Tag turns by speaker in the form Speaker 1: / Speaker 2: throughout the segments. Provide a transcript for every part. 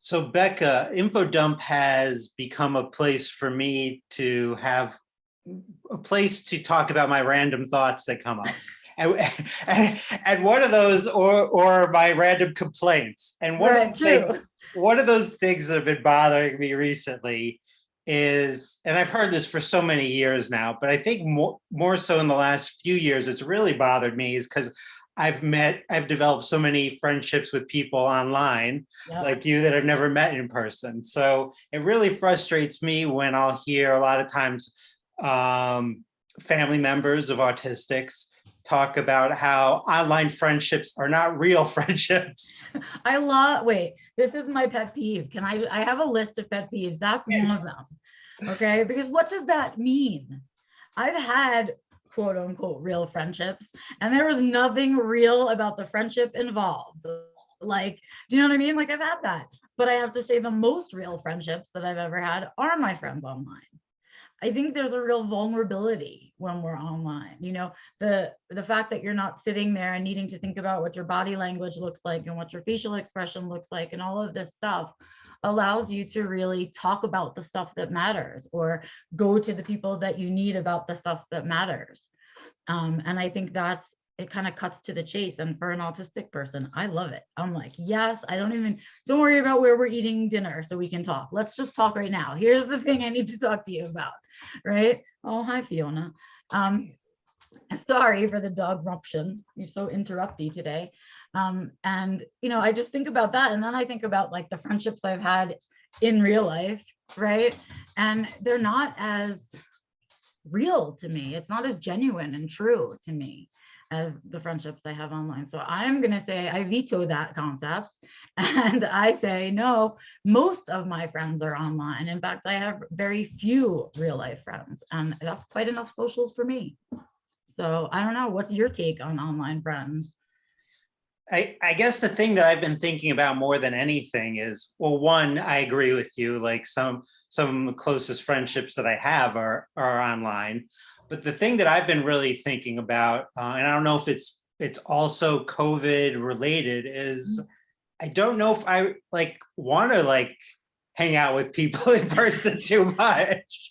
Speaker 1: So Becca, InfoDump has become a place for me to have a place to talk about my random thoughts that come up. And one of those, or my random complaints. And one of those things that have been bothering me recently is, and I've heard this for so many years now, but I think more so in the last few years, it's really bothered me is because I've developed so many friendships with people online, like you, that I've never met in person. So it really frustrates me when I'll hear a lot of times family members of autistics talk about how online friendships are not real friendships.
Speaker 2: Wait, this is my pet peeve. I have a list of pet peeves. That's one of them. Okay, because what does that mean? I've had quote unquote real friendships, and there was nothing real about the friendship involved. Like, do you know what I mean? Like, I've had that, but I have to say the most real friendships that I've ever had are my friends online. I think there's a real vulnerability when we're online. You know, the fact that you're not sitting there and needing to think about what your body language looks like and what your facial expression looks like and all of this stuff allows you to really talk about the stuff that matters, or go to the people that you need about the stuff that matters. And I think it kind of cuts to the chase. And for an autistic person, I love it. I'm like, yes, don't worry about where we're eating dinner so we can talk. Let's just talk right now. Here's the thing I need to talk to you about, right? Oh, hi, Fiona. Sorry for the dog ruption. You're so interrupty today. And, you know, I just think about that. And then I think about like the friendships I've had in real life, right? And they're not as real to me. It's not as genuine and true to me as the friendships I have online. So I'm going to say I veto that concept. And I say, no, most of my friends are online. In fact, I have very few real life friends, and that's quite enough social for me. So I don't know. What's your take on online friends?
Speaker 1: I guess the thing that I've been thinking about more than anything is, well, one, I agree with you, like some of the closest friendships that I have are online. But the thing that I've been really thinking about, and I don't know if it's also COVID related, is I don't know if I want to hang out with people in person too much.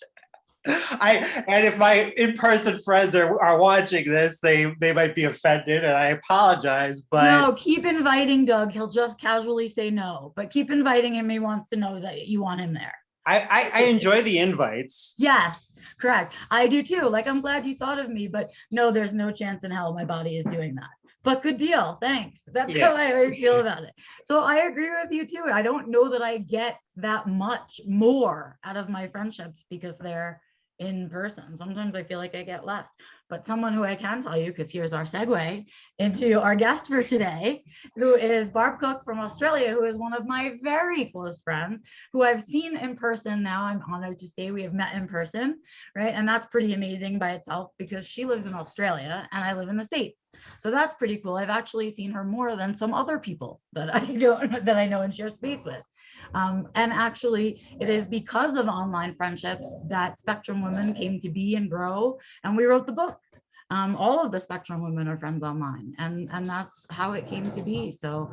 Speaker 1: And if my in-person friends are watching this, they might be offended, and I apologize. But
Speaker 2: no, keep inviting Doug. He'll just casually say no, but keep inviting him. He wants to know that you want him there.
Speaker 1: I enjoy the invites.
Speaker 2: Yes, correct. I do too. Like, I'm glad you thought of me, but no, there's no chance in hell my body is doing that. But good deal. Thanks. That's how I always feel about it. So I agree with you too. I don't know that I get that much more out of my friendships because they're in person. Sometimes I feel like I get less. But someone who I can tell you, because here's our segue into our guest for today, who is Barb Cook from Australia, who is one of my very close friends, who I've seen in person now. I'm honored to say we have met in person, right? And that's pretty amazing by itself, because she lives in Australia and I live in the States. So that's pretty cool. I've actually seen her more than some other people that I know and share space with. And actually, it is because of online friendships that Spectrum Women came to be and grow. And we wrote the book. All of the Spectrum Women are friends online, and that's how it came to be. So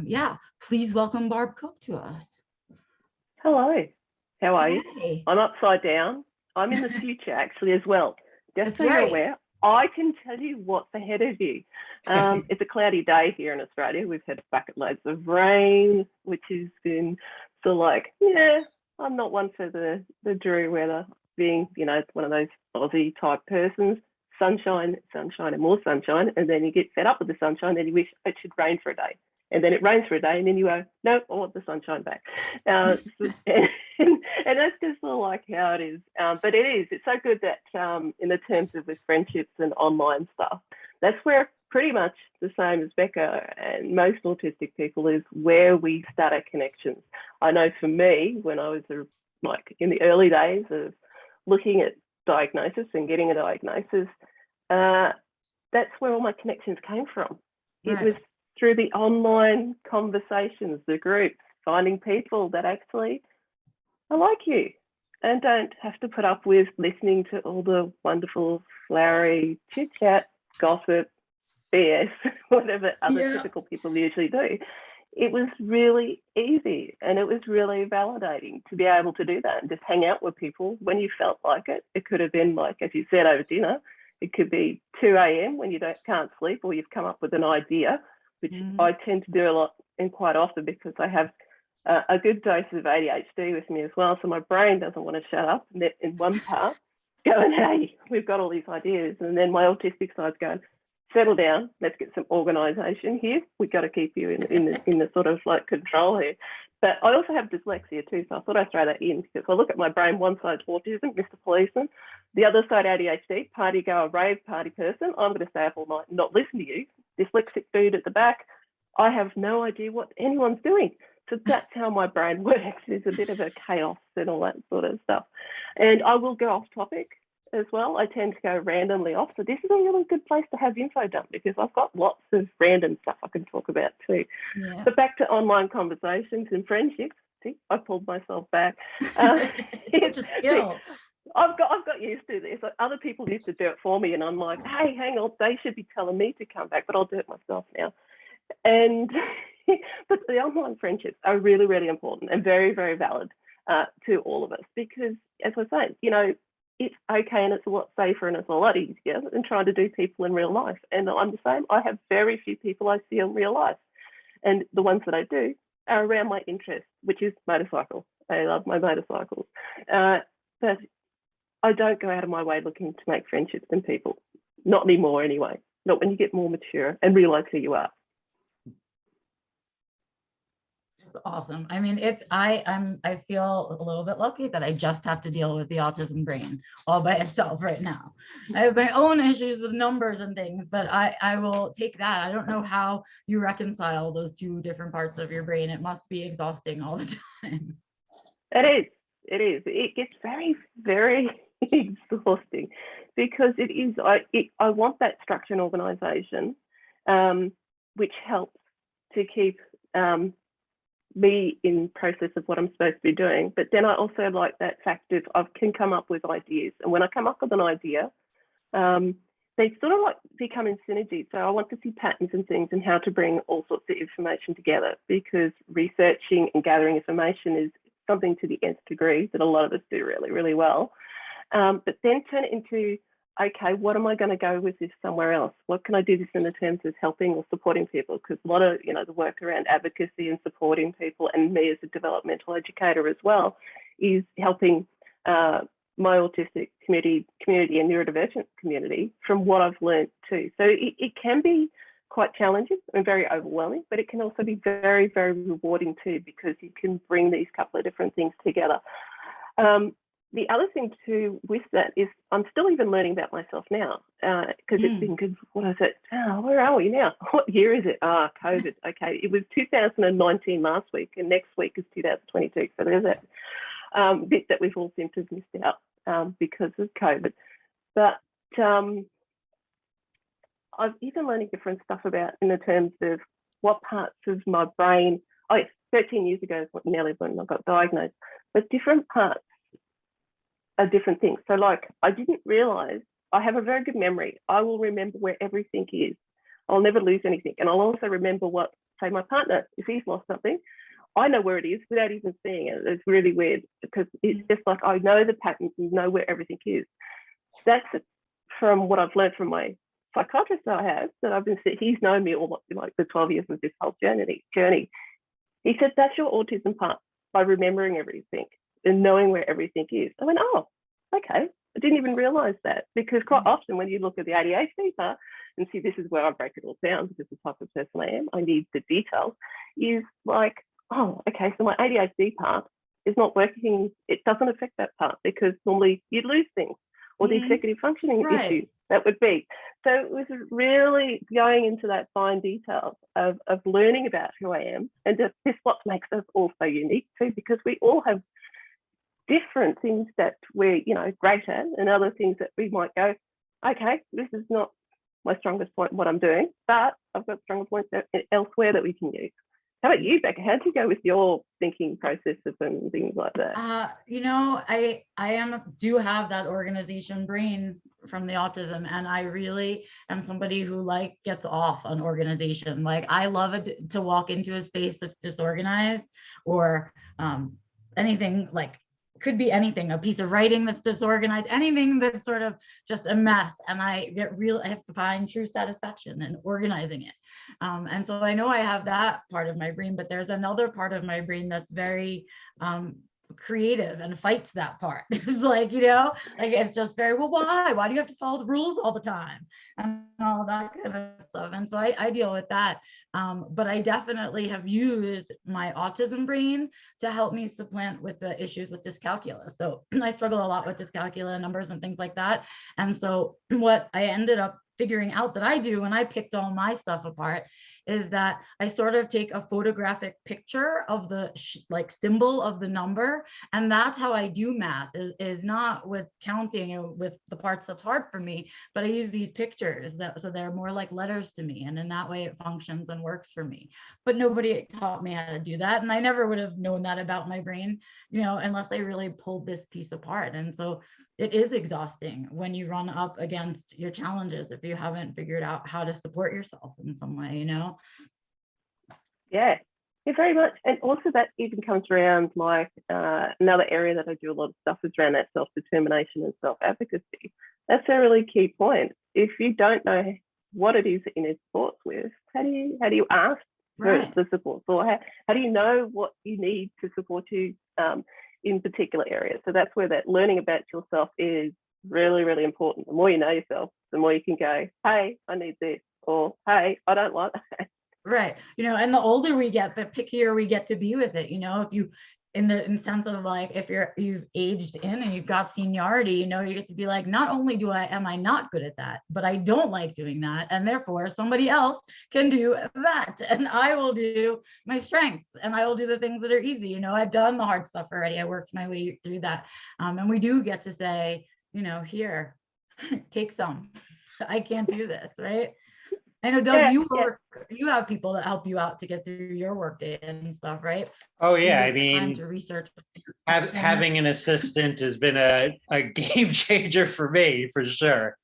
Speaker 2: yeah, please welcome Barb Cook to us.
Speaker 3: Hello, how are you?
Speaker 2: Hey.
Speaker 3: I'm upside down. I'm in the future actually as well. Just so you're aware, I can tell you what's ahead of you. It's a cloudy day here in Australia. We've had bucket loads of rain, which has been sort of like, yeah, I'm not one for the dreary weather, being, you know, one of those Aussie type persons. Sunshine, sunshine, and more sunshine, and then you get fed up with the sunshine, then you wish it should rain for a day, and then it rains for a day, and then you go, no, I want the sunshine back. And that's just sort of like how it is. But it's so good that in the terms of with friendships and online stuff, that's where pretty much the same as Becca and most autistic people is where we start our connections. I know for me, when I was like in the early days of looking at diagnosis and getting a diagnosis, that's where all my connections came from. It was through the online conversations, the groups, finding people that actually are like you and don't have to put up with listening to all the wonderful flowery chit chat, gossip, BS, whatever other typical people usually do. it was really easy and it was really validating to be able to do that and just hang out with people when you felt like it. It could have been like, as you said, over dinner. It could be 2 a.m. when you can't sleep, or you've come up with an idea, which I tend to do a lot and quite often because I have a good dose of ADHD with me as well. So my brain doesn't want to shut up in one part going, hey, we've got all these ideas. And then my autistic side's going, settle down, let's get some organization here. We've got to keep you in the sort of like control here. But I also have dyslexia too, so I thought I'd throw that in because I look at my brain, one side's autism, Mr. Policeman, the other side ADHD, party goer, rave party person. I'm going to stay up all night and not listen to you. Dyslexic dude at the back. I have no idea what anyone's doing. So that's how my brain works. There's a bit of a chaos and all that sort of stuff. And I will go off topic as well. I tend to go randomly off. So this is a really good place to have info dump because I've got lots of random stuff I can talk about too. Yeah. But back to online conversations and friendships. See, I pulled myself back.
Speaker 2: It's a skill.
Speaker 3: I've got used to this. Other people used to do it for me and I'm like, hey, hang on, they should be telling me to come back, but I'll do it myself now. And but the online friendships are really, really important and very, very valid to all of us because, as I say, you know, it's okay and it's a lot safer and it's a lot easier than trying to do people in real life. And I'm the same. I have very few people I see in real life. And the ones that I do are around my interest, which is motorcycle. I love my motorcycles. But I don't go out of my way looking to make friendships with people. Not anymore anyway. Not when you get more mature and realize who you are.
Speaker 2: Awesome. I mean, I feel a little bit lucky that I just have to deal with the autism brain all by itself right now. I have my own issues with numbers and things, but I will take that. I don't know how you reconcile those two different parts of your brain. It must be exhausting all the time.
Speaker 3: It is. It gets very, very exhausting because it is. I want that structure and organization, which helps to keep me in process of what I'm supposed to be doing. But then I also like that fact of I can come up with ideas. And when I come up with an idea, they sort of like become in synergy. So I want to see patterns and things and how to bring all sorts of information together because researching and gathering information is something to the nth degree that a lot of us do really, really well. But then turn it into, okay, what am I going to go with this somewhere else? What can I do this in the terms of helping or supporting people? Because a lot of, you know, the work around advocacy and supporting people and me as a developmental educator as well is helping my autistic community and neurodivergent community from what I've learned too. So it can be quite challenging and very overwhelming, but it can also be very, very rewarding too because you can bring these couple of different things together. The other thing too with that is I'm still even learning about myself now because it's been good. What is it? Oh, where are we now? What year is it? COVID. Okay, it was 2019 last week and next week is 2022. So there's that bit that we've all seemed to have missed out because of COVID. But I've even learning different stuff about in the terms of what parts of my brain, 13 years ago is nearly when I got diagnosed, but different parts are different things. So like I didn't realize I have a very good memory. I will remember where everything is. I'll never lose anything. And I'll also remember what, say my partner, if he's lost something, I know where it is without even seeing it. It's really weird because it's just like I know the patterns and know where everything is. That's from what I've learned from my psychiatrist that I have, that I've been, he's known me all like the 12 years of this whole journey. He said, that's your autism part by remembering everything and knowing where everything is. I went, oh, okay. I didn't even realize that because quite often when you look at the ADHD part and see this is where I break it all down because the type of person I am, I need the details, is like, oh, okay, so my ADHD part is not working. It doesn't affect that part because normally you'd lose things or the executive functioning issue that would be. So it was really going into that fine detail of learning about who I am. And this what makes us all so unique too, because we all have different things that we're, you know, great at and other things that we might go, okay, this is not my strongest point in what I'm doing, but I've got stronger points elsewhere that we can use. How about you, Becca? How do you go with your thinking processes and things like that?
Speaker 2: You know, I do have that organization brain from the autism, and I really am somebody who like gets off on organization. Like I love it to walk into a space that's disorganized, or anything, like could be anything, a piece of writing that's disorganized, anything that's sort of just a mess. And I have to find true satisfaction in organizing it. And so I know I have that part of my brain, but there's another part of my brain that's very creative and fights that part. It's like, like it's just very, well, why do you have to follow the rules all the time and all that kind of stuff. And so I deal with that. But I definitely have used my autism brain to help me supplant with the issues with dyscalculia. So I struggle a lot with dyscalculia numbers and things like that. And so what I ended up figuring out that I do when I picked all my stuff apart is that I sort of take a photographic picture of the like symbol of the number. And that's how I do math, is not with counting with the parts that's hard for me, but I use these pictures so they're more like letters to me. And in that way it functions and works for me. But nobody taught me how to do that. And I never would have known that about my brain, unless I really pulled this piece apart. And so it is exhausting when you run up against your challenges if you haven't figured out how to support yourself in some way,
Speaker 3: Yeah, very much. And also that even comes around like another area that I do a lot of stuff is around that self-determination and self-advocacy. That's a really key point. If you don't know what it is that you need support with, how do you ask for the support? Or how do you know what you need to support you in particular areas? So that's where that learning about yourself is really, really important. The more you know yourself, the more you can go, hey, I need this, or hey, I don't like that.
Speaker 2: Right. And the older we get, the pickier we get to be with it. If you, in the sense of like, if you've aged in and you've got seniority, you get to be like, not only am I not good at that, but I don't like doing that. And therefore somebody else can do that. And I will do my strengths and I will do the things that are easy. I've done the hard stuff already. I worked my way through that. And we do get to say, here, take some. I can't do this, right? I know, Doug, you have people that help you out to get through your workday and stuff, right?
Speaker 1: Oh yeah, I
Speaker 2: Time
Speaker 1: mean,
Speaker 2: to research.
Speaker 1: having an assistant has been a game changer for me, for sure.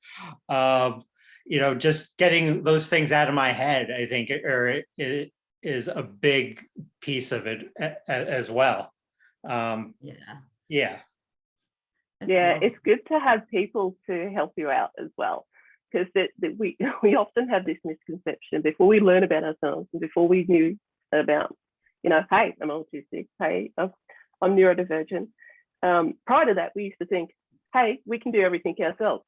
Speaker 1: Just getting those things out of my head, I think, it is a big piece of it as well. Yeah.
Speaker 3: It's good to have people to help you out as well, because we often have this misconception before we learn about ourselves and before we knew about, hey, I'm autistic, hey, I'm neurodivergent. Prior to that, we used to think, hey, we can do everything ourselves.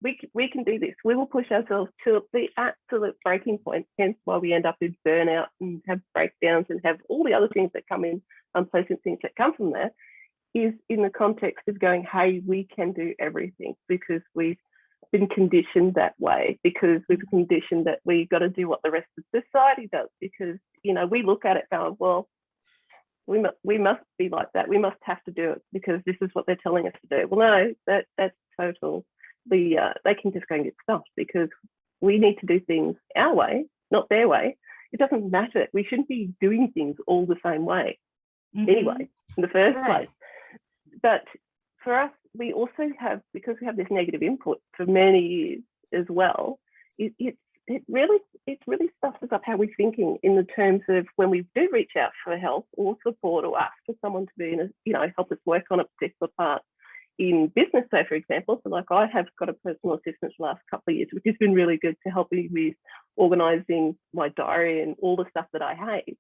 Speaker 3: We can do this. We will push ourselves to the absolute breaking point, hence why we end up in burnout and have breakdowns and have all the other things that come in, unpleasant things that come from that, is in the context of going, hey, we can do everything, because we've been conditioned that way, because we've been conditioned that we got to do what the rest of society does, because we look at it going, well, we must be like that, we must have to do it because this is what they're telling us to do. Well, no, that's total. They can just go and get stuffed, because we need to do things our way, not their way. It doesn't matter. We shouldn't be doing things all the same way anyway, in the first place. But for us, we also have, because we have this negative input for many years as well, it really stuffs us up how we're thinking in the terms of when we do reach out for help or support or ask for someone to be help us work on a particular part in business. So for example, like I have got a personal assistant for the last couple of years, which has been really good to help me with organising my diary and all the stuff that I hate.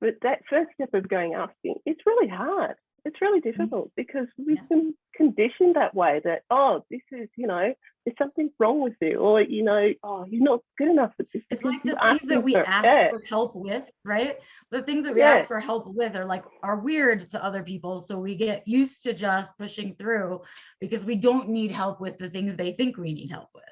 Speaker 3: But that first step of going asking, it's really hard. It's really difficult, because we've been conditioned that way, that, oh, this is, there's something wrong with you, or, oh, you're not good enough at this.
Speaker 2: It's like the things that we ask for help with, right? The things that we ask for help with are weird to other people. So we get used to just pushing through because we don't need help with the things they think we need help with.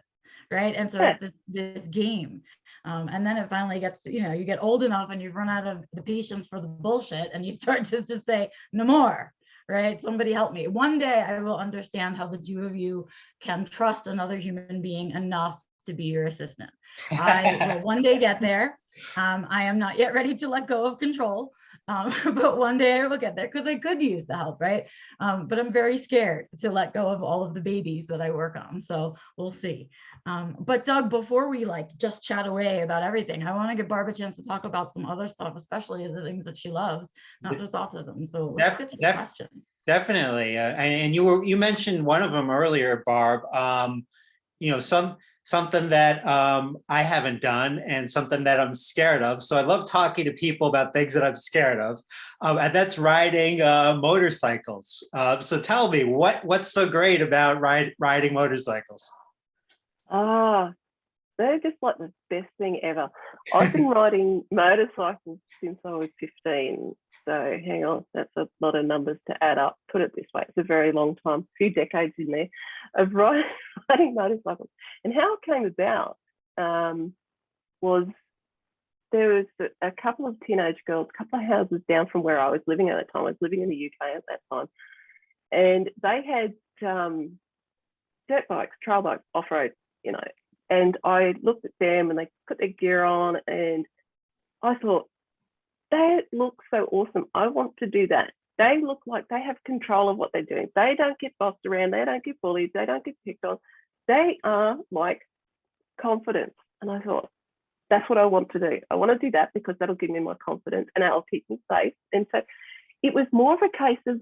Speaker 2: Right. And so it's this game. And then it finally gets, you get old enough and you've run out of the patience for the bullshit and you start just to say, no more. Right. Somebody help me. One day I will understand how the two of you can trust another human being enough to be your assistant. I will one day get there. I am not yet ready to let go of control. But one day I will get there because I could use the help, right? But I'm very scared to let go of all of the babies that I work on. So we'll see. But Doug, before we like just chat away about everything, I want to give Barb a chance to talk about some other stuff, especially the things that she loves, not just autism. So let's get to the question.
Speaker 1: Definitely. And you mentioned one of them earlier, Barb. Something that I haven't done and something that I'm scared of. So I love talking to people about things that I'm scared of. And that's riding motorcycles. So tell me, what's so great about riding motorcycles?
Speaker 3: They're just like the best thing ever. I've been riding motorcycles since I was 15. So hang on, that's a lot of numbers to add up. Put it this way, it's a very long time, a few decades in there of riding motorcycles. And how it came about was there was a couple of teenage girls, a couple of houses down from where I was living at that time. I was living in the UK at that time. And they had dirt bikes, trail bikes, off-road, and I looked at them and they put their gear on and I thought, they look so awesome. I want to do that. They look like they have control of what they're doing. They don't get bossed around. They don't get bullied. They don't get picked on. They are like confident. And I thought, that's what I want to do. I want to do that because that'll give me my confidence and that'll keep me safe. And so it was more of a case of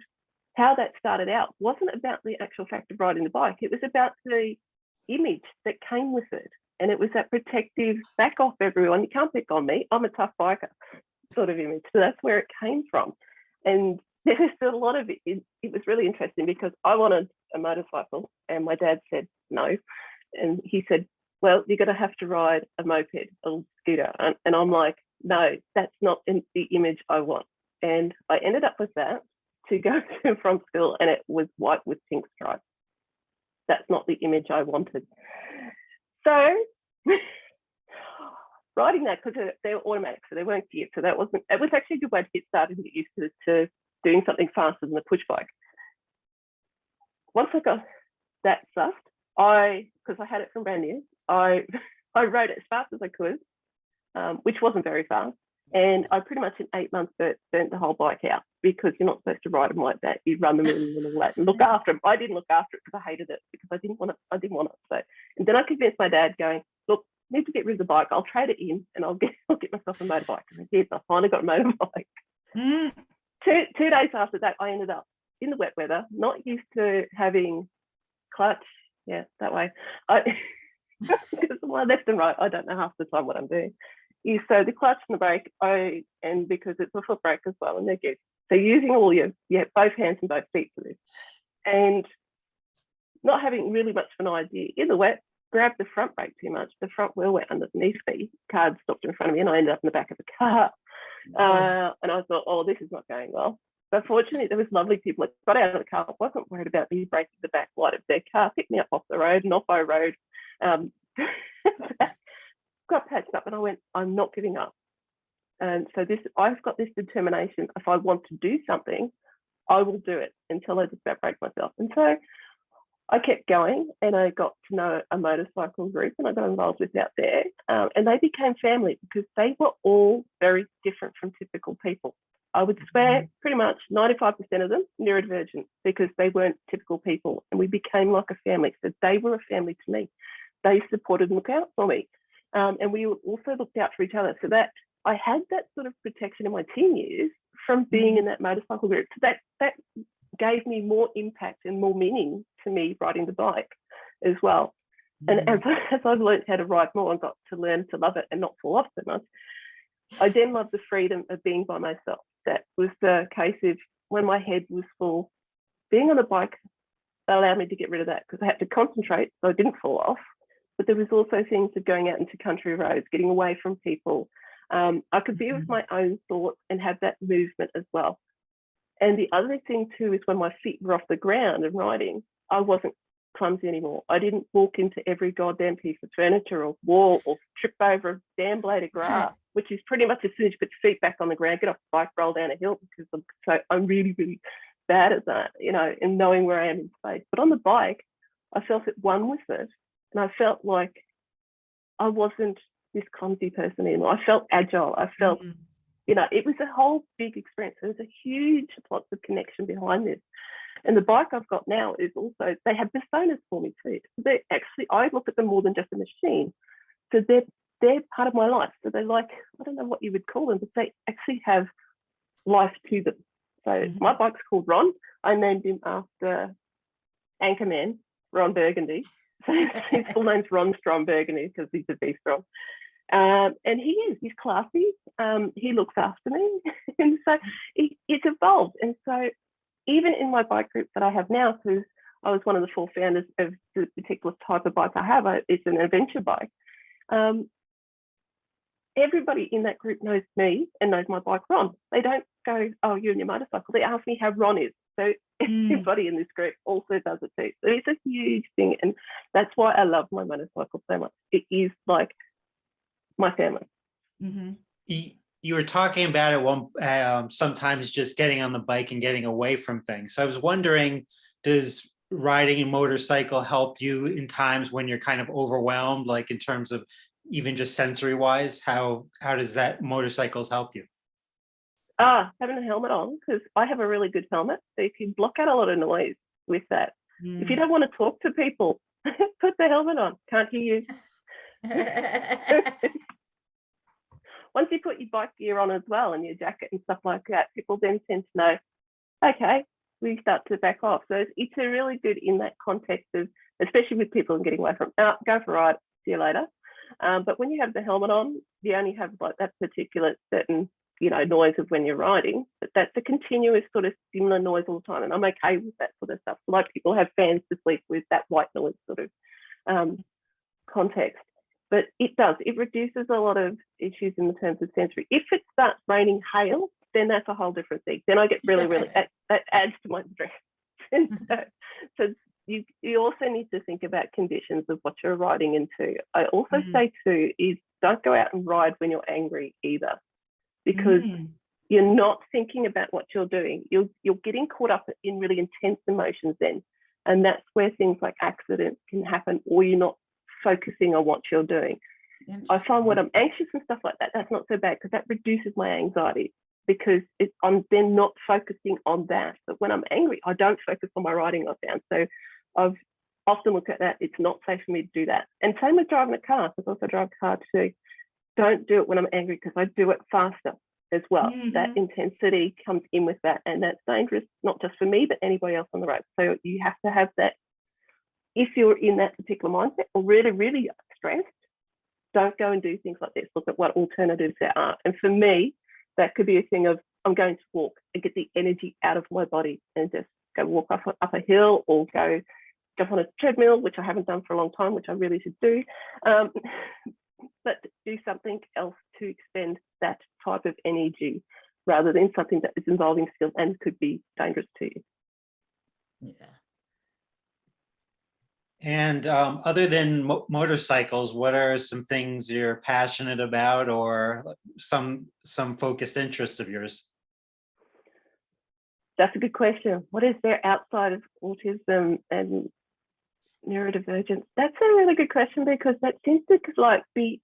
Speaker 3: how that started out. It wasn't about the actual fact of riding the bike. It was about the image that came with it. And it was that protective, back off everyone. You can't pick on me. I'm a tough biker sort of image. So that's where it came from. And there's a lot of it was really interesting because I wanted a motorcycle and my dad said no. And he said, well, you're going to have to ride a moped, a scooter. And I'm like, no, that's not the image I want. And I ended up with that to go to and from school, and it was white with pink stripes. That's not the image I wanted. So riding that, because they were automatic, so they weren't geared. So it was actually a good way to get started and get used to doing something faster than a push bike. Once I got that stuff, because I had it from brand new, I rode it as fast as I could, which wasn't very fast. And I pretty much in 8 months burnt the whole bike out because you're not supposed to ride them like that. You run them in and all that and look after them. I didn't look after it because I hated it because I didn't want it. So, and then I convinced my dad going, look, I need to get rid of the bike. I'll trade it in and I'll get myself a motorbike. And I did. I finally got a motorbike. Mm. Two days after that, I ended up in the wet weather, not used to having clutch. Yeah, that way. Because my left and right, I don't know half the time what I'm doing. So the clutch and the brake, and because it's a foot brake as well, and they're good. So using all both hands and both feet for this. And not having really much of an idea in the wet, grabbed the front brake too much. The front wheel went underneath me. Car stopped in front of me and I ended up in the back of the car. And I thought, oh, this is not going well. But fortunately, there was lovely people that got out of the car, wasn't worried about me breaking the back light of their car, picked me up off the road and off I rode. Got patched up and I went, I'm not giving up. And so I've got this determination. If I want to do something, I will do it until I just about break myself. And so I kept going and I got to know a motorcycle group and I got involved with out there. And they became family because they were all very different from typical people. I would swear pretty much 95% of them neurodivergent because they weren't typical people. And we became like a family. So they were a family to me. They supported and looked out for me. And we also looked out for each other. So that I had that sort of protection in my teen years from being in that motorcycle group. So that gave me more impact and more meaning to me riding the bike as well. And as I've learned how to ride more and got to learn to love it and not fall off so much, I then loved the freedom of being by myself. That was the case of when my head was full, being on a bike allowed me to get rid of that because I had to concentrate so I didn't fall off. But there was also things of going out into country roads, getting away from people. I could be with my own thoughts and have that movement as well. And the other thing too is when my feet were off the ground and riding, I wasn't clumsy anymore. I didn't walk into every goddamn piece of furniture or wall or trip over a damn blade of grass, which is pretty much as soon as you put your feet back on the ground, get off the bike, roll down a hill, because I'm really, really bad at that, in knowing where I am in space. But on the bike, I felt at one with it. And I felt like I wasn't this clumsy person anymore. I felt agile. I felt You know, it was a whole big experience. There was a huge lots of connection behind this. And the bike I've got now is also, they have personas for me too. They actually, I look at them more than just a machine. So they're part of my life. So they're like, I don't know what you would call them, but they actually have life to them. So my bike's called Ron. I named him after Anchorman, Ron Burgundy. So his full name's Ron Strom Burgundy because he's a V-Strom. And he's classy. He looks after me. And so it's evolved. And so even in my bike group that I have now, because I was one of the 4 founders of the particular type of bike I have, it's an adventure bike. Everybody in that group knows me and knows my bike Ron. They don't go, oh, you and your motorcycle. They ask me how Ron is. So everybody in this group also does it too. So it's a huge thing. And that's why I love my motorcycle so much. It is like my family.
Speaker 1: You were talking about it sometimes just getting on the bike and getting away from things. So I was wondering, does riding a motorcycle help you in times when you're kind of overwhelmed, like in terms of even just sensory wise? How does that motorcycles help you?
Speaker 3: Having a helmet on, because I have a really good helmet. So if you block out a lot of noise with that, if you don't want to talk to people, put the helmet on. Can't hear you. Once you put your bike gear on as well and your jacket and stuff like that, people then tend to know, okay, we start to back off. So it's a really good in that context of, especially with people and getting away from, go for a ride, see you later. But when you have the helmet on, you only have like that particular certain, you know, noise of when you're riding, but that's a continuous sort of similar noise all the time. And I'm okay with that sort of stuff. Like people have fans to sleep with that white noise sort of context. But it reduces a lot of issues in the terms of sensory. If it starts raining hail, then that's a whole different thing. Then I get really, that adds to my stress. And so you also need to think about conditions of what you're riding into. I also say too, is don't go out and ride when you're angry either, because you're not thinking about what you're doing. You're getting caught up in really intense emotions then. And that's where things like accidents can happen, or you're not focusing on what you're doing. I find when I'm anxious and stuff like that, that's not so bad because that reduces my anxiety, because I'm then not focusing on that. But when I'm angry, I don't focus on my riding I found. So I've often looked at that. It's not safe for me to do that. And same with driving a car, because I also drive a car too. Don't do it when I'm angry, because I do it faster as well. That intensity comes in with that, and that's dangerous, not just for me, but anybody else on the road. So you have to have that. If you're in that particular mindset or really, really stressed, don't go and do things like this. Look at what alternatives there are. And for me, that could be a thing of, I'm going to walk and get the energy out of my body and just go walk up a hill, or go jump on a treadmill, which I haven't done for a long time, which I really should do. But do something else to expend that type of energy rather than something that is involving skill and could be dangerous to you.
Speaker 2: Yeah.
Speaker 1: And other than motorcycles, what are some things you're passionate about, or some focused interest of yours?
Speaker 3: That's a good question. What is there outside of autism and neurodivergence? That's a really good question, because that seems to like be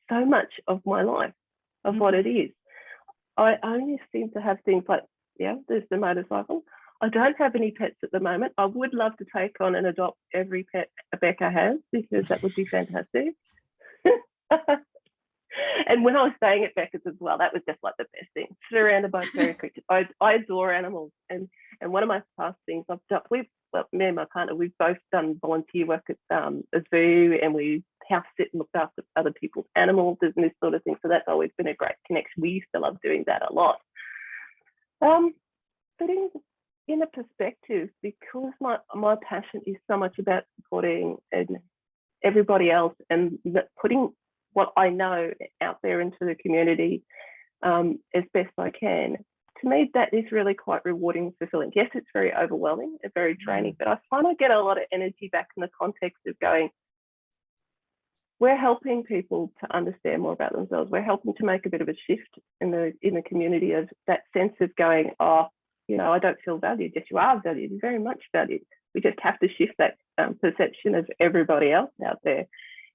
Speaker 3: so much of my life, of what it is. I only seem to have things like, there's the motorcycle. I don't have any pets at the moment. I would love to take on and adopt every pet Becca has, because that would be fantastic. And when I was staying at Becca's as well, that was just like the best thing. Surrounded by furry creatures. I adore animals. And one of my past things I've done, me and my partner, we've both done volunteer work at a zoo, and we house sit and looked after other people's animals and this sort of thing. So that's always been a great connection. We used to love doing that a lot. But in a perspective, because my passion is so much about supporting everybody else and putting what I know out there into the community as best I can, to me, that is really quite rewarding and fulfilling. Yes, it's very overwhelming and very draining, but I find I get a lot of energy back in the context of going, we're helping people to understand more about themselves. We're helping to make a bit of a shift in the community of that sense of going, I don't feel valued. Yes, you are valued. You're very much valued. We just have to shift that perception of everybody else out there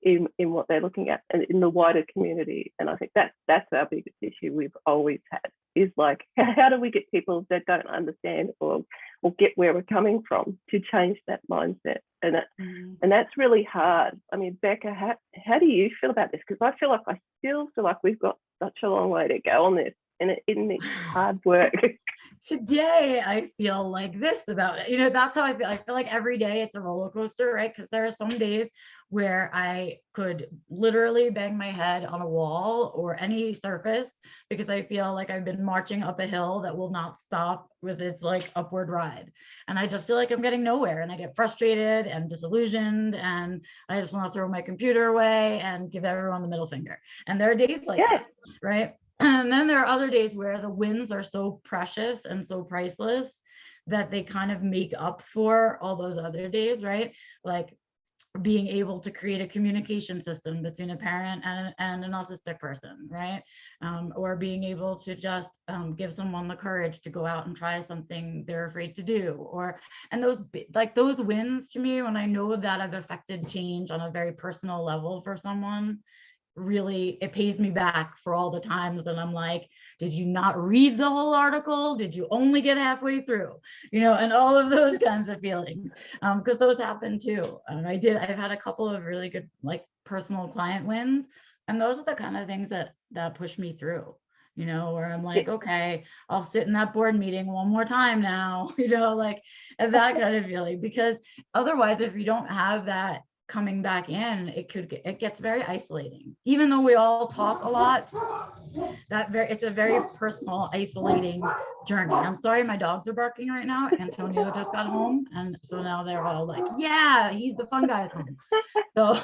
Speaker 3: in what they're looking at and in the wider community. And I think that's our biggest issue we've always had, is like, how do we get people that don't understand or get where we're coming from to change that mindset? And that's really hard. I mean, Becca, how do you feel about this? Because I still feel like we've got such a long way to go on this, and it's hard work.
Speaker 2: Today I feel like this about it. You know, that's how I feel. I feel like every day it's a roller coaster, right? Because there are some days where I could literally bang my head on a wall or any surface because I feel like I've been marching up a hill that will not stop with its like upward ride. And I just feel like I'm getting nowhere, and I get frustrated and disillusioned, and I just want to throw my computer away and give everyone the middle finger. And there are days like that, right? And then there are other days where the wins are so precious and so priceless that they kind of make up for all those other days, right? Like being able to create a communication system between a parent and an autistic person, right? Or being able to just give someone the courage to go out and try something they're afraid to do. And those wins to me, when I know that I've affected change on a very personal level for someone, really, it pays me back for all the times that I'm like, did you not read the whole article? Did you only get halfway through? You know, and all of those kinds of feelings, because those happen too. I've had a couple of really good like personal client wins, and those are the kind of things that push me through, you know, where I'm like, okay, I'll sit in that board meeting one more time now, you know, like that kind of feeling. Because otherwise, if you don't have that coming back in, it gets very isolating. Even though we all talk a lot, it's a very personal, isolating journey. I'm sorry, my dogs are barking right now. Antonio just got home, and so now they're all like, yeah, he's the fun guy's home. So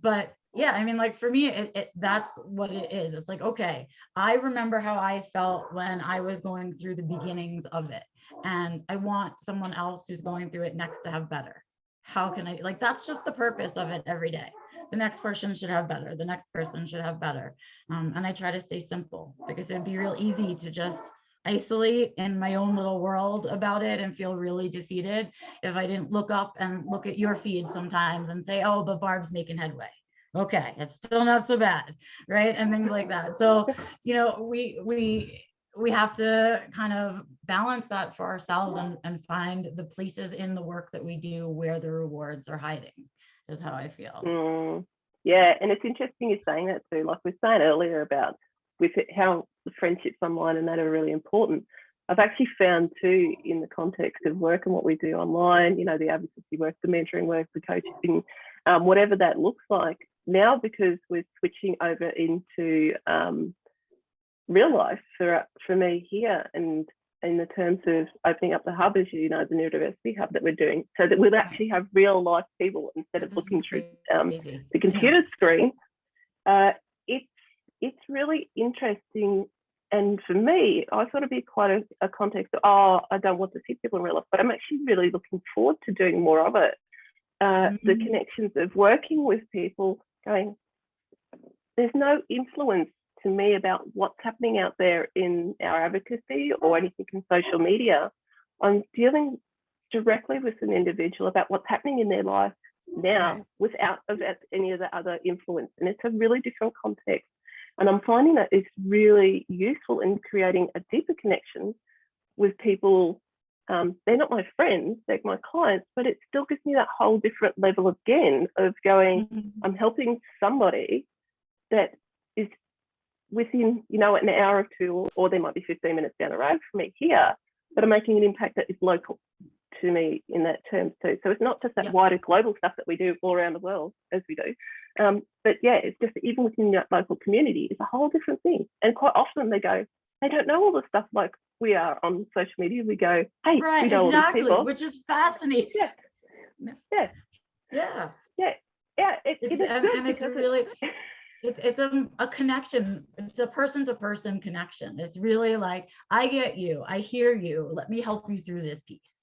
Speaker 2: but yeah, I mean, like for me, that's what it is. It's like, okay, I remember how I felt when I was going through the beginnings of it, and I want someone else who's going through it next to have better. How can I, like, that's just the purpose of it every day. The next person should have better. The next person should have better. And I try to stay simple, because it'd be real easy to just isolate in my own little world about it and feel really defeated if I didn't look up and look at your feed sometimes and say, oh, but Barb's making headway. Okay, it's still not so bad, right? And things like that. So, you know, we have to kind of balance that for ourselves and find the places in the work that we do where the rewards are hiding, is how I feel.
Speaker 3: Yeah, and it's interesting you're saying that too. Like we were saying earlier about how the friendships online and that are really important. I've actually found too, in the context of work and what we do online, you know, the advocacy work, the mentoring work, the coaching, whatever that looks like now, because we're switching over into real life for me here, and in the terms of opening up the hub, as you know, the Neurodiversity Hub that we're doing, so that we'll actually have real life people instead of looking through the computer screen. It's really interesting. And for me, I thought it'd be quite a context of, I don't want to see people in real life, but I'm actually really looking forward to doing more of it. The connections of working with people, going, there's no influence to me about what's happening out there in our advocacy or anything in social media. I'm dealing directly with an individual about what's happening in their life now without any of the other influence. And it's a really different context. And I'm finding that it's really useful in creating a deeper connection with people. They're not my friends, they're my clients, but it still gives me that whole different level again of going, I'm helping somebody that is within, you know, an hour or two, or there might be 15 minutes down the road from me here, but I'm making an impact that is local to me in that terms too. So it's not just that wider global stuff that we do all around the world as we do. But yeah, it's just even within that local community, it's a whole different thing. And quite often they don't know all the stuff like we are on social media. We go, hey,
Speaker 2: right,
Speaker 3: we know
Speaker 2: exactly,
Speaker 3: all these people.
Speaker 2: which is fascinating.
Speaker 3: Yeah.
Speaker 2: It's really, it's a connection. It's a person-to-person connection. It's really like, I get you, I hear you, let me help you through this piece,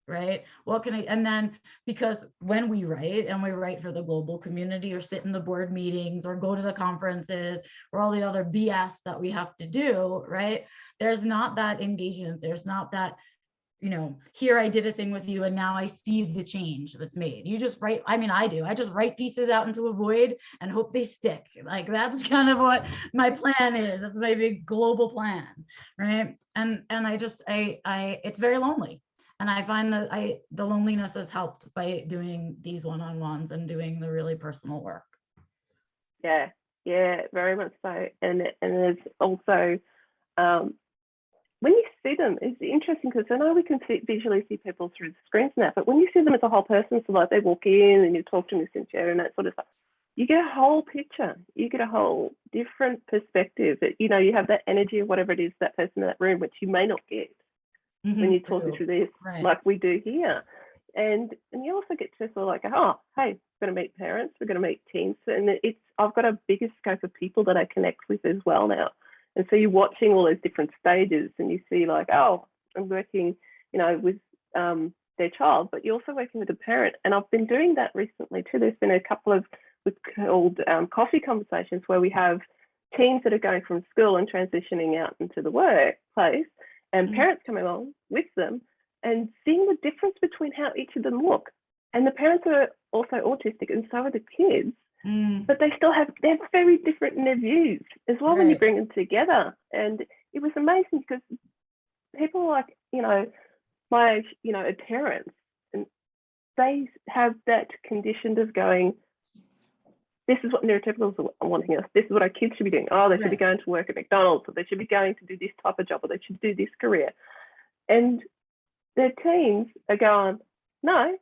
Speaker 2: right? What can I, and then because when we write for the global community, or sit in the board meetings, or go to the conferences, or all the other BS that we have to do, right? There's not that engagement, there's not that you know, here I did a thing with you and now I see the change that's made. You just write, I mean, I do, I just write pieces out into a void and hope they stick. Like that's kind of what my plan is. That's my big global plan, right? And it's very lonely. And I find that the loneliness has helped by doing these one-on-ones and doing the really personal work.
Speaker 3: Yeah, very much so. And there's also, when you see them, it's interesting because I know we can visually see people through the screens now, but when you see them as a whole person, so like they walk in and you talk to them in chair and that sort of stuff, you get a whole picture. You get a whole different perspective. That, you know, you have that energy of whatever it is, that person in that room, which you may not get when you're talking through this, right, like we do here. And you also get to sort of like, oh, hey, we're going to meet parents, we're going to meet teens, and I've got a bigger scope of people that I connect with as well now. And so you're watching all those different stages and you see like, oh, I'm working, you know, with their child, but you're also working with a parent. And I've been doing that recently too. There's been a couple of what's called coffee conversations where we have teens that are going from school and transitioning out into the workplace, and parents coming along with them and seeing the difference between how each of them look. And the parents are also autistic and so are the kids. But they're very different in their views as well, right, when you bring them together. And it was amazing because people like, you know, my age, you know, are parents, and they have that conditioned of going, this is what neurotypicals are wanting us. This is what our kids should be doing. Oh, they should be going to work at McDonald's, or they should be going to do this type of job, or they should do this career. And their teens are going, no,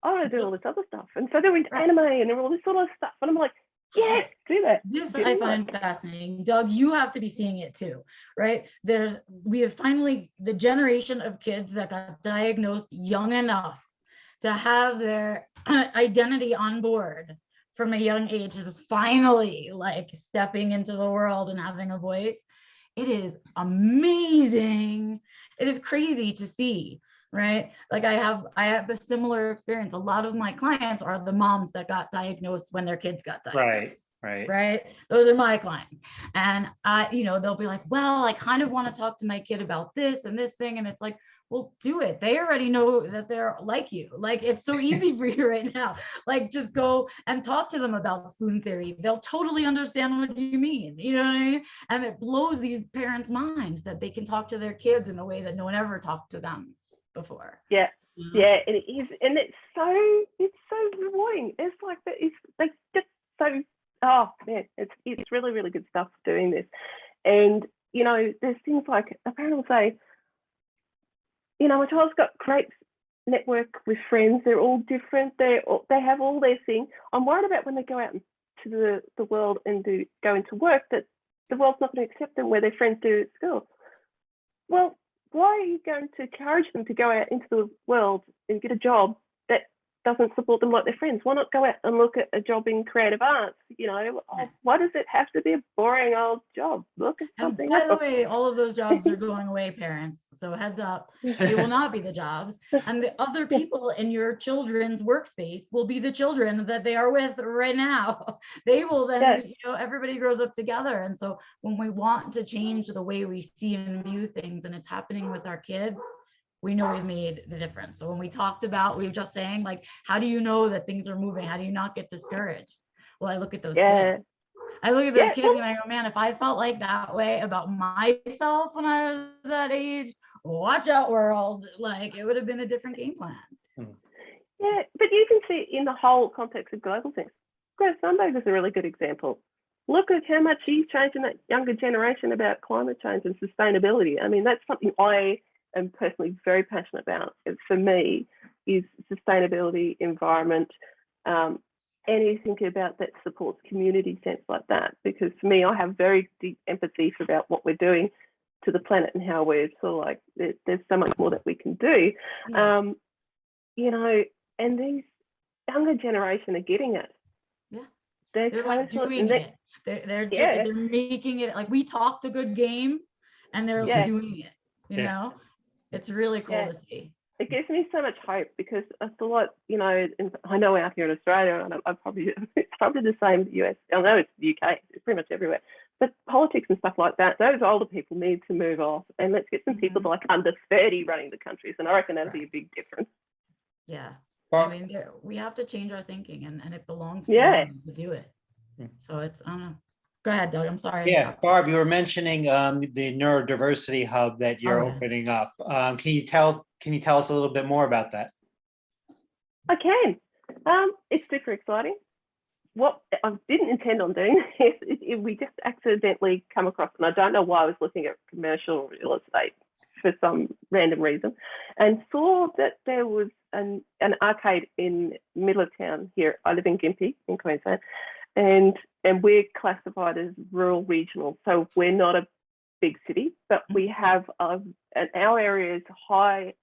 Speaker 3: I want to do all this other stuff. And so they're into anime and all this sort of stuff. And I'm like, yeah, do that.
Speaker 2: This I find fascinating. Doug, you have to be seeing it too, right? We have finally, the generation of kids that got diagnosed young enough to have their identity on board from a young age is finally like stepping into the world and having a voice. It is amazing. It is crazy to see, right? Like I have a similar experience. A lot of my clients are the moms that got diagnosed when their kids got diagnosed. Right. Those are my clients. And you know, they'll be like, well, I kind of want to talk to my kid about this and this thing. And it's like, well, do it. They already know that they're like you. Like, it's so easy for you right now. Like, just go and talk to them about spoon theory. They'll totally understand what you mean. You know what I mean? And it blows these parents' minds that they can talk to their kids in a way that no one ever talked to them before.
Speaker 3: Yeah. Yeah, and it is, and it's so rewarding. It's like that. It's like just so. Oh man, it's really, really good stuff doing this. And you know, there's things like a parent will say, you know, my child's got great network with friends. They're all different. They have all their things. I'm worried about when they go out into the world and go into work, that the world's not going to accept them where their friends do at school. Well, why are you going to encourage them to go out into the world and get a job that doesn't support them like their friends? Why not go out and look at a job in creative arts? You know, why does it have to be a boring old job? Look at something else.
Speaker 2: By the way, all of those jobs are going away, parents. So heads up, they will not be the jobs. And the other people in your children's workspace will be the children that they are with right now. They will then, you know, everybody grows up together. And so when we want to change the way we see and view things, and it's happening with our kids, we know we've made the difference. So when we talked about, we were just saying, like, how do you know that things are moving? How do you not get discouraged? Well, I look at those kids. I look at those kids and I go, man, if I felt like that way about myself when I was that age, watch out, world. Like, it would have been a different game plan.
Speaker 3: Yeah, but you can see in the whole context of global things. Greta Thunberg is a really good example. Look at how much she's changing that younger generation about climate change and sustainability. I mean, that's something I am personally very passionate about. For me, is sustainability, environment, anything about that supports community sense like that. Because for me, I have very deep empathy about what we're doing to the planet and how we're sort of like, there's so much more that we can do. You know, and these younger generation are getting it. They're
Speaker 2: like doing it. They're making it, like, we talked a good game and they're doing it, you know? It's really cool to see.
Speaker 3: It gives me so much hope, because I feel like, you know, I know out here in Australia, and it's probably the same in the US. I know it's the UK, it's pretty much everywhere. but politics and stuff like that, those older people need to move off, and let's get some people like under 30 running the countries, and I reckon that'll be a big difference.
Speaker 2: Yeah.
Speaker 1: Barb,
Speaker 2: I mean, we have to change our thinking, and it belongs to
Speaker 3: Yeah.
Speaker 2: them to do it. So it's, I don't know. Go ahead, Doug. I'm sorry.
Speaker 1: yeah, Barb, you were mentioning the Neurodiversity Hub that you're
Speaker 2: Oh, yeah.
Speaker 1: opening up. Can you tell us a little bit more about that?
Speaker 3: I can. It's super exciting. What I didn't intend on doing is we just accidentally come across, and I don't know why I was looking at commercial real estate for some random reason, and saw that there was an arcade in the middle of town here. I live in Gympie in Queensland, and we're classified as rural regional, so we're not a big city, but we have and our area is high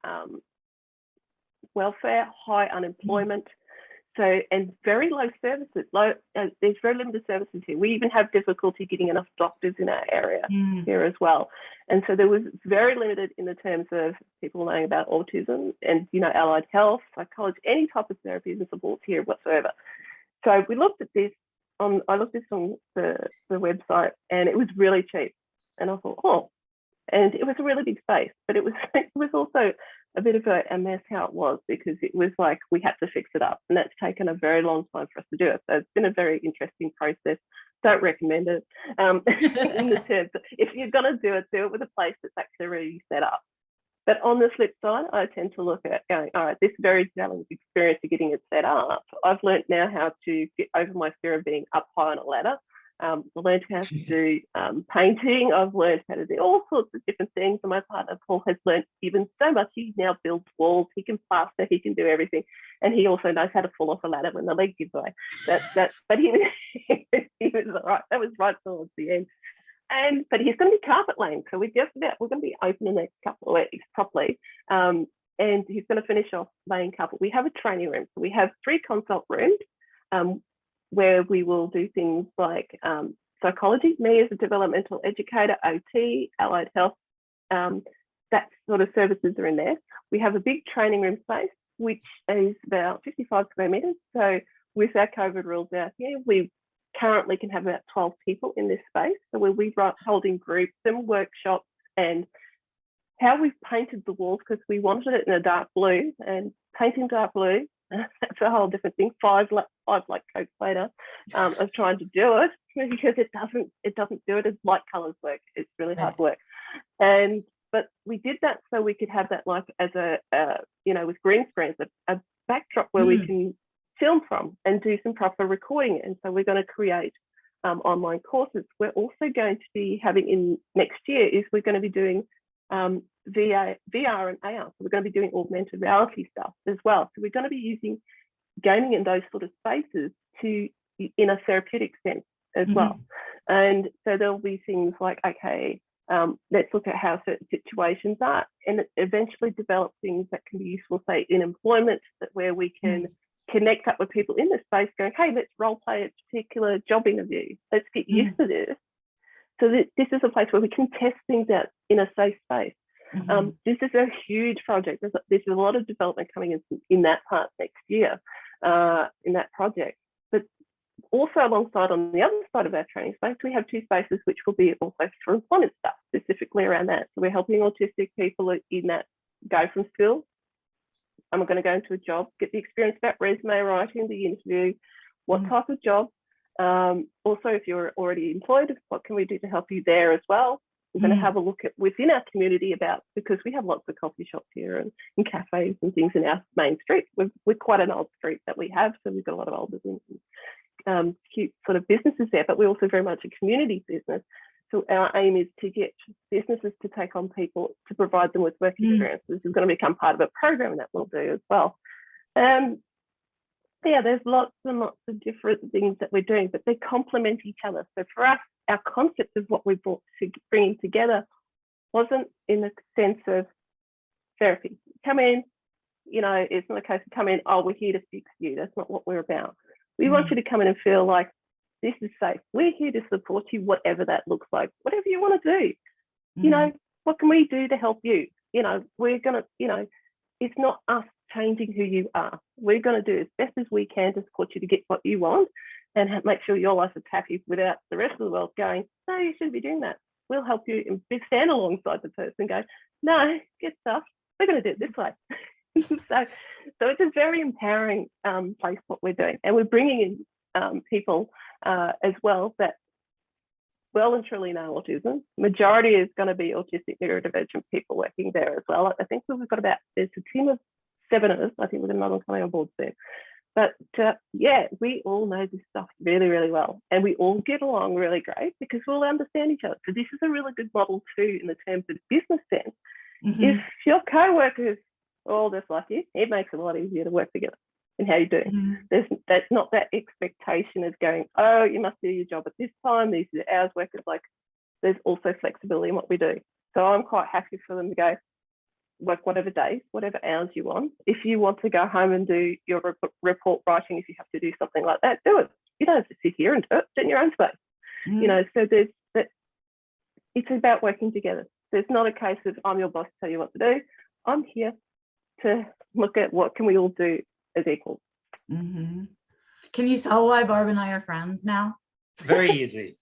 Speaker 3: welfare, high unemployment. So, and very low services, there's very limited services here. We even have difficulty getting enough doctors in our area here as well. And so there was very limited in the terms of people knowing about autism and, allied health, psychology, any type of therapies and supports here whatsoever. So we looked at this on the website, and it was really cheap. And I thought, and it was a really big space, but it was also a bit of a mess how it was, because it was like we had to fix it up, and that's taken a very long time for us to do it. So it's been a very interesting process. Don't recommend it. In the terms of, if you're going to do it with a place that's actually already set up. But on the flip side, I tend to look at going, all right, this very challenging experience of getting it set up. I've learned now how to get over my fear of being up high on a ladder. I've learned how to do painting. I've learned how to do all sorts of different things. And my partner, Paul, has learned even so much. He now builds walls. He can plaster. He can do everything. And he also knows how to fall off a ladder when the leg gives way. But he was all right. That was right towards the end. But he's going to be carpet laying. So we're going to be open in the next couple of weeks properly. And he's going to finish off laying carpet. We have a training room. So we have 3 consult rooms. Where we will do things like psychology, me as a developmental educator, OT, allied health, that sort of services are in there. We have a big training room space, which is about 55 square metres. So with our COVID rules out here, we currently can have about 12 people in this space. So we'll be holding groups and workshops, and how we've painted the walls, because we wanted it in a dark blue, and painting dark blue, that's a whole different thing. Five like Coke later of trying to do it, because it doesn't do it as light colours work. It's really hard work. But we did that so we could have that like as a with green screens, a backdrop where we can film from and do some proper recording. And so we're going to create online courses. We're also going to be having in next year is we're going to be doing VR and AR. So we're going to be doing augmented reality stuff as well. So we're going to be using gaming in those sort of spaces in a therapeutic sense as well. And so there'll be things like, okay, let's look at how certain situations are, and eventually develop things that can be useful, say in employment, where we can connect up with people in this space going, hey, let's role play a particular job interview. Let's get used to this. So this is a place where we can test things out in a safe space. This is a huge project. There's a lot of development coming in that part next year, in that project. But also alongside, on the other side of our training space, we have 2 spaces which will be also for employment stuff, specifically around that. So we're helping autistic people in that go from school, and we're going to go into a job, get the experience about resume writing, the interview, what type of job. Also, if you're already employed, what can we do to help you there as well? We're going to have a look at within our community because we have lots of coffee shops here and cafes and things in our main street. We're quite an old street that we have, so we've got a lot of old and cute sort of businesses there, but we're also very much a community business. So our aim is to get businesses to take on people to provide them with work experience. This is going to become part of a program that we'll do as well. Yeah, there's lots and lots of different things that we're doing, but they complement each other. So for us, our concept of what we brought to bringing together wasn't in the sense of therapy. Come in, it's not a case of come in, oh, we're here to fix you. That's not what we're about. We want you to come in and feel like this is safe. We're here to support you, whatever that looks like, whatever you want to do. What can we do to help you? We're going to, it's not us changing who you are. We're going to do as best as we can to support you to get what you want. and make sure your life is happy without the rest of the world going, no, you shouldn't be doing that. We'll help you and stand alongside the person and go, no, get stuff. We're going to do it this way. So it's a very empowering place what we're doing. And we're bringing in people as well that well and truly know autism. Majority is going to be autistic neurodivergent people working there as well. I think we've got about, there's a team of 7 of us. I think we've got another one coming on board soon. But yeah, we all know this stuff really, really well. And we all get along really great because we all understand each other. So this is a really good model too in the terms of business sense. Mm-hmm. If your co-workers are all just like you, it makes it a lot easier to work together in how you do. Mm-hmm. That's not that expectation of going, oh, you must do your job at this time, these are the hours work. It's like there's also flexibility in what we do. So I'm quite happy for them to go, work whatever days, whatever hours you want. If you want to go home and do your report writing, if you have to do something like that, do it. You don't have to sit here and do it in your own space. Mm. You know, so there's that. It's about working together. There's not a case of I'm your boss, tell you what to do. I'm here to look at what can we all do as equals.
Speaker 2: Mm-hmm. Can you tell why Barb and I are friends now?
Speaker 1: Very easy.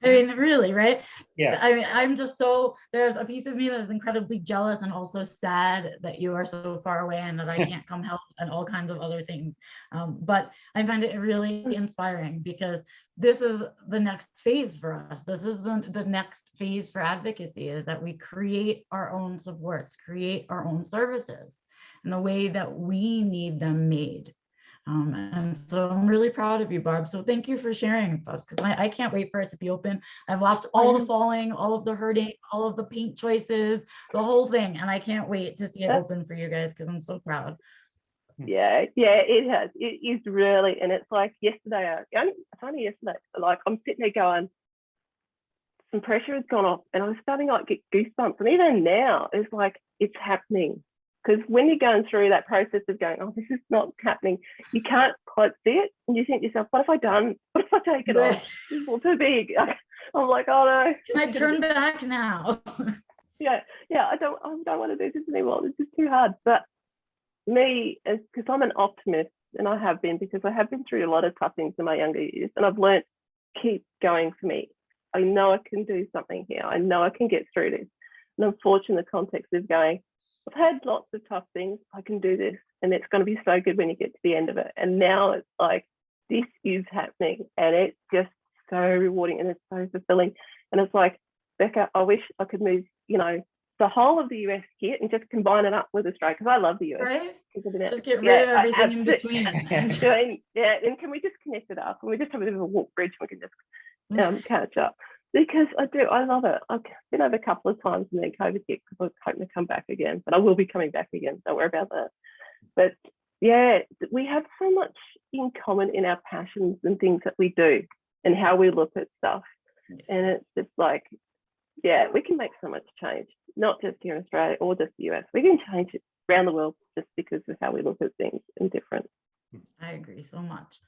Speaker 2: I mean, really, right?
Speaker 1: Yeah.
Speaker 2: I mean, I'm just so, there's a piece of me that is incredibly jealous and also sad that you are so far away and that I can't come help and all kinds of other things. But I find it really inspiring because this is the next phase for us. This is the next phase for advocacy, is that we create our own supports, create our own services in the way that we need them made. And so I'm really proud of you, Barb. So thank you for sharing with us, because I can't wait for it to be open. I've watched all the falling, all of the hurting, all of the paint choices, the whole thing. And I can't wait to see it open for you guys, because I'm so proud.
Speaker 3: Yeah, it has. It is really, and it's like yesterday, it's only yesterday, like I'm sitting there going, some pressure has gone off and I was starting to like get goosebumps. And even now, it's like, it's happening. Because when you're going through that process of going, oh, this is not happening, you can't quite see it. And you think to yourself, what have I done? What if I take it off? This is all too big. I'm like, oh no.
Speaker 2: Can I turn back now?
Speaker 3: yeah, I don't want to do this anymore. This is too hard. But me, because I'm an optimist, and I have been, because I have been through a lot of tough things in my younger years, and I've learned, keep going for me. I know I can do something here. I know I can get through this. And unfortunately, the context of going, I've had lots of tough things. I can do this. And it's going to be so good when you get to the end of it. And now it's like, this is happening. And it's just so rewarding and it's so fulfilling. And it's like, Becca, I wish I could move, you know, the whole of the US here and just combine it up with Australia, because I love the US.
Speaker 2: Right? Just get rid of everything in between.
Speaker 3: Yeah, and can we just connect it up? Can we just have a bit of a walk bridge? We can just catch up. Because I love it. I've been over a couple of times and then COVID hit, because I was hoping to come back again, but I will be coming back again. Don't worry about that. But yeah, we have so much in common in our passions and things that we do and how we look at stuff. And it's just like, yeah, we can make so much change, not just here in Australia or just the US. We can change it around the world just because of how we look at things and different.
Speaker 2: I agree so much.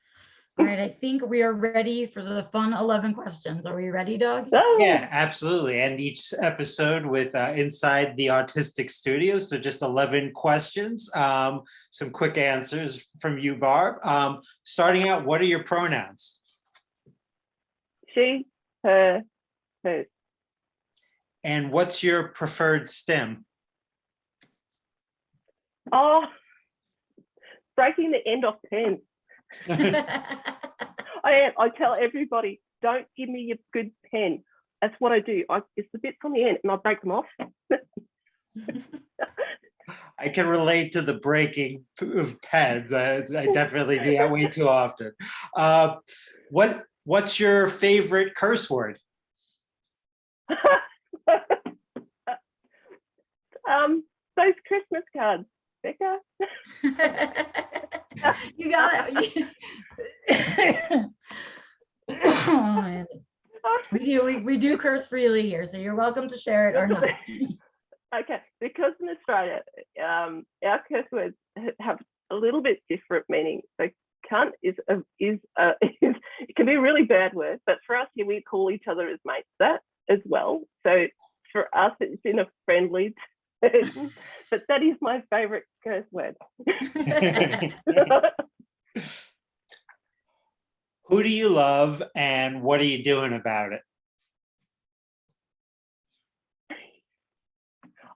Speaker 2: All right, I think we are ready for the fun 11 questions. Are we ready, Doug?
Speaker 3: Oh.
Speaker 1: Yeah, absolutely. And each episode with inside the autistic studio. So just 11 questions, some quick answers from you, Barb. Starting out, what are your pronouns?
Speaker 3: She, her, hers.
Speaker 1: And what's your preferred STEM?
Speaker 3: Oh, breaking the end off pen. I tell everybody, don't give me your good pen. That's what I do. It's the bits on the end and I break them off.
Speaker 1: I can relate to the breaking of pens. I definitely do that way too often. What's your favorite curse word?
Speaker 3: Those Christmas cards, Becca.
Speaker 2: You got it. Oh, man. We do curse freely here, so you're welcome to share it or not.
Speaker 3: Okay, because in Australia, our curse words have a little bit different meaning. So cunt is it can be a really bad word, but for us here we call each other as mates that as well. So for us it's in a friendly term, but that is my favorite curse word.
Speaker 1: Who do you love and what are you doing about it?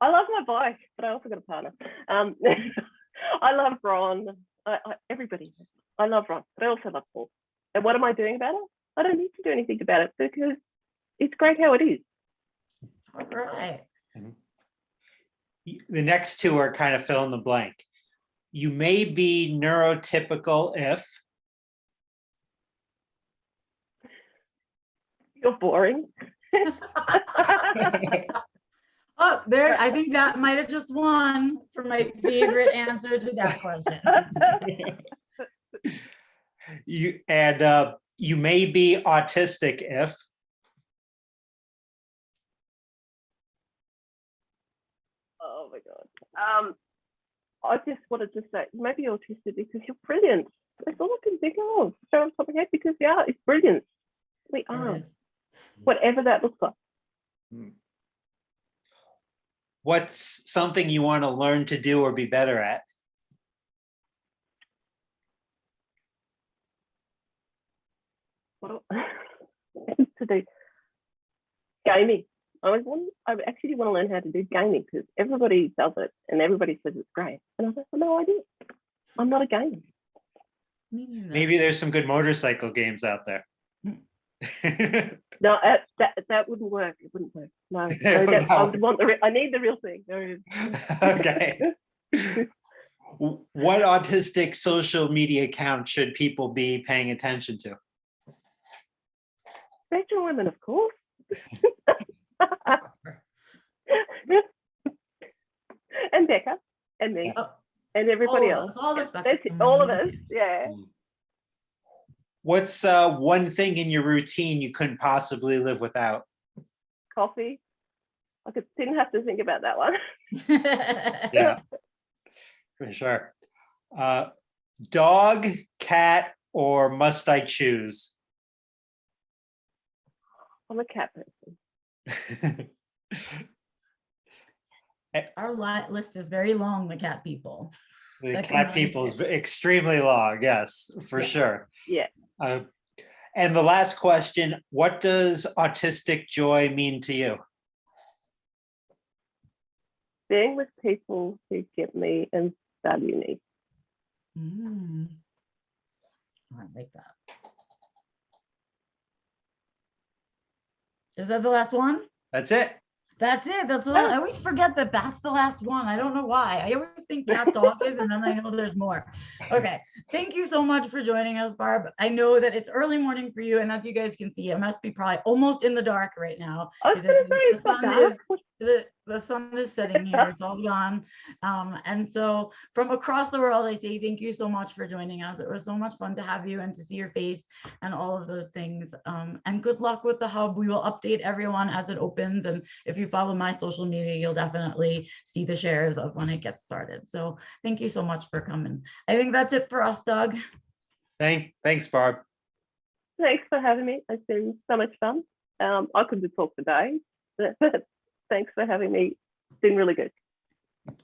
Speaker 3: I love my bike, but I also got a partner. I love Ron. Everybody. I love Ron, but I also love Paul. And what am I doing about it? I don't need to do anything about it because it's great how it is.
Speaker 2: All right.
Speaker 1: The next two are kind of fill in the blank. You may be neurotypical if.
Speaker 3: You're boring.
Speaker 2: Oh, there, I think that might have just won for my favorite answer to that question.
Speaker 1: You may be autistic if.
Speaker 3: Oh my God. I just wanted to say, you may be autistic because you're brilliant. That's all I can think of. Show on top of my head because yeah, it's brilliant. We are. Whatever that looks like.
Speaker 1: What's something you want to learn to do or be better at?
Speaker 3: What to do? Gaming. I actually want to learn how to do gaming because everybody does it and everybody says it's great. And I was like, well, no idea. I'm not a gamer.
Speaker 1: Maybe there's some good motorcycle games out there.
Speaker 3: No, that wouldn't work. It wouldn't work. No, I need the real thing.
Speaker 1: Okay. What autistic social media account should people be paying attention to?
Speaker 3: Spectrum women, of course. And Becca and me and everybody else. That's all of us. Yeah.
Speaker 1: What's one thing in your routine you couldn't possibly live without?
Speaker 3: Coffee. Didn't have to think about that one.
Speaker 1: Yeah, for sure. Dog, cat, or must I choose?
Speaker 3: I'm a cat person.
Speaker 2: Our list is very long, the cat people.
Speaker 1: The cat people is extremely long, yes, for sure.
Speaker 3: Yeah.
Speaker 1: And the last question, what does autistic joy mean to you?
Speaker 3: Being with people who get me and value me.
Speaker 2: I like that. Is that the last one?
Speaker 1: That's it.
Speaker 2: That's it. That's the last. I always forget that that's the last one. I don't know why. I always think cat dog is, and then I know there's more. Okay. Thank you so much for joining us, Barb. I know that it's early morning for you, and as you guys can see, it must be probably almost in the dark right now.
Speaker 3: I was going to say it's not dark.
Speaker 2: The sun is setting here. It's all gone. And so from across the world, I say thank you so much for joining us. It was so much fun to have you and to see your face and all of those things. And good luck with the hub. We will update everyone as it opens. And if you follow my social media, you'll definitely see the shares of when it gets started. So thank you so much for coming. I think that's it for us, Doug.
Speaker 1: Thanks, Barb.
Speaker 3: Thanks for having me. It's been so much fun. I could just talk for days. Thanks for having me. It's been really good.